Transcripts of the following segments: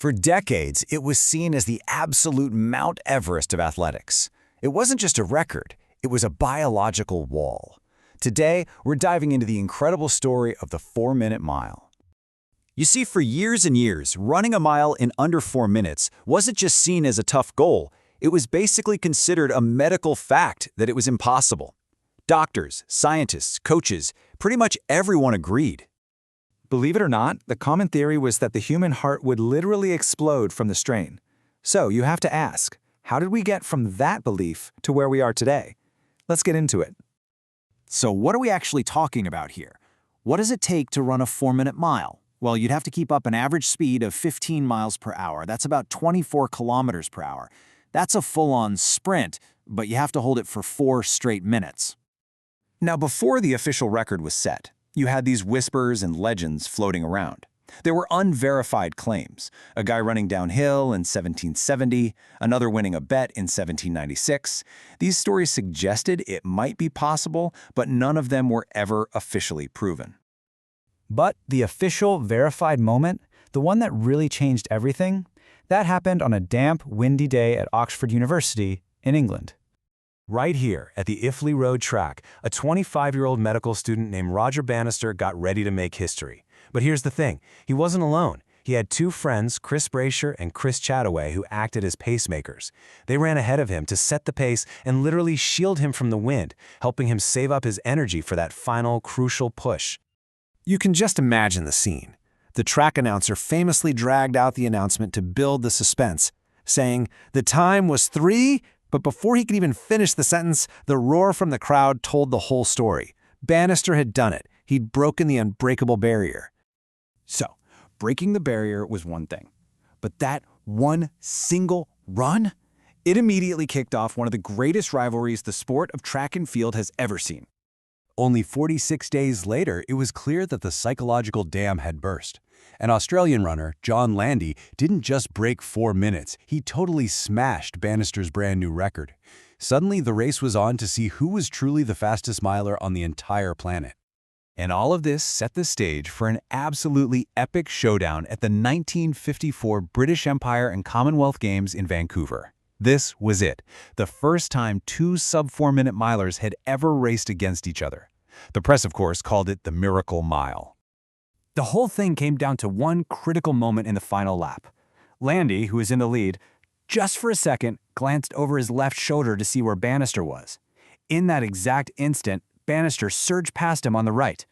For decades, it was seen as the absolute Mount Everest of athletics. It wasn't just a record, it was a biological wall. Today, we're diving into the incredible story of the 4-minute mile. You see, for years and years, running a mile in under 4 minutes wasn't just seen as a tough goal, it was basically considered a medical fact that it was impossible. Doctors, scientists, coaches, pretty much everyone agreed. Believe it or not, the common theory was that the human heart would literally explode from the strain. So you have to ask, how did we get from that belief to where we are today? Let's get into it. So what are we actually talking about here? What does it take to run a 4-minute mile? Well, you'd have to keep up an average speed of 15 miles per hour. That's about 24 kilometers per hour. That's a full-on sprint, but you have to hold it for 4 straight minutes. Now, before the official record was set, you had these whispers and legends floating around. There were unverified claims. A guy running downhill in 1770, another winning a bet in 1796. These stories suggested it might be possible, but none of them were ever officially proven. But the official, verified moment, the one that really changed everything, that happened on a damp, windy day at Oxford University in England. Right here at the Iffley Road track, a 25-year-old medical student named Roger Bannister got ready to make history. But here's the thing, he wasn't alone. He had 2 friends, Chris Brasher and Chris Chataway, who acted as pacemakers. They ran ahead of him to set the pace and literally shield him from the wind, helping him save up his energy for that final, crucial push. You can just imagine the scene. The track announcer famously dragged out the announcement to build the suspense, saying, "The time was 3," but before he could even finish the sentence, the roar from the crowd told the whole story. Bannister had done it. He'd broken the unbreakable barrier. So, breaking the barrier was one thing. But that one single run? It immediately kicked off one of the greatest rivalries the sport of track and field has ever seen. Only 46 days later, it was clear that the psychological dam had burst. An Australian runner, John Landy, didn't just break 4 minutes, he totally smashed Bannister's brand new record. Suddenly, the race was on to see who was truly the fastest miler on the entire planet. And all of this set the stage for an absolutely epic showdown at the 1954 British Empire and Commonwealth Games in Vancouver. This was it, the first time 2 sub-4-minute milers had ever raced against each other. The press, of course, called it the Miracle Mile. The whole thing came down to one critical moment in the final lap. Landy, who was in the lead, just for a second glanced over his left shoulder to see where Bannister was. In that exact instant, Bannister surged past him on the right.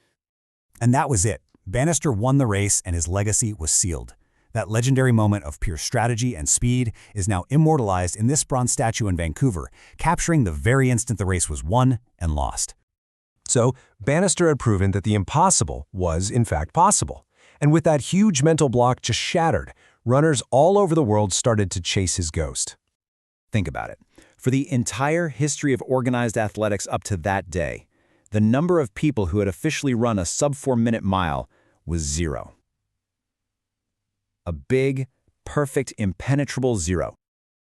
And that was it. Bannister won the race and his legacy was sealed. That legendary moment of pure strategy and speed is now immortalized in this bronze statue in Vancouver, capturing the very instant the race was won and lost. So, Bannister had proven that the impossible was, in fact, possible. And with that huge mental block just shattered, runners all over the world started to chase his ghost. Think about it. For the entire history of organized athletics up to that day, the number of people who had officially run a sub-4-minute mile was 0. A big, perfect, impenetrable 0.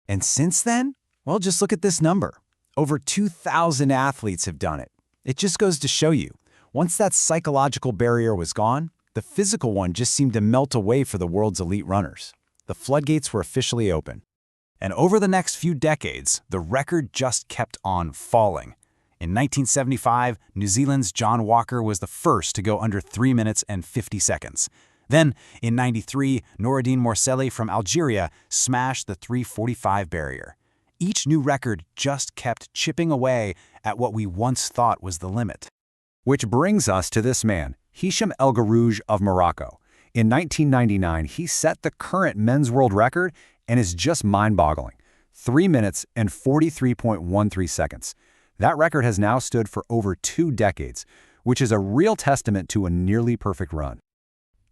And since then, well, just look at this number. Over 2,000 athletes have done it. It just goes to show you, once that psychological barrier was gone, the physical one just seemed to melt away for the world's elite runners. The floodgates were officially open. And over the next few decades, the record just kept on falling. In 1975, New Zealand's John Walker was the first to go under 3 minutes and 50 seconds. Then, in 93, Noureddin Morselli from Algeria smashed the 3:45 barrier. Each new record just kept chipping away at what we once thought was the limit. Which brings us to this man, Hicham El Guerrouj of Morocco. In 1999, he set the current men's world record and is just mind-boggling. 3 minutes and 43.13 seconds. That record has now stood for over 2 decades, which is a real testament to a nearly perfect run.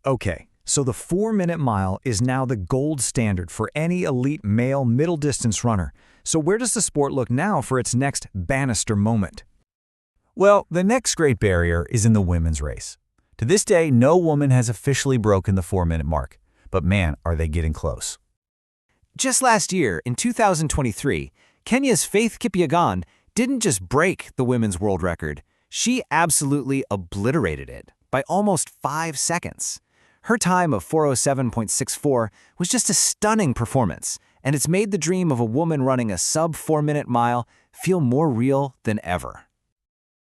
Okay, so the 4-minute mile is now the gold standard for any elite male middle-distance runner. So where does the sport look now for its next Bannister moment? Well, the next great barrier is in the women's race. To this day, no woman has officially broken the 4-minute mark. But man, are they getting close. Just last year, in 2023, Kenya's Faith Kipyegon didn't just break the women's world record, she absolutely obliterated it by almost 5 seconds. Her time of 4:07.64 was just a stunning performance, and it's made the dream of a woman running a sub-4-minute mile feel more real than ever.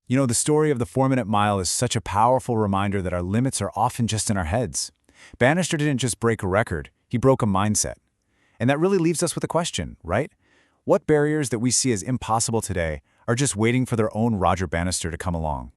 You know, the story of the 4-minute mile is such a powerful reminder that our limits are often just in our heads. Bannister didn't just break a record, he broke a mindset. And that really leaves us with a question, right? What barriers that we see as impossible today are just waiting for their own Roger Bannister to come along?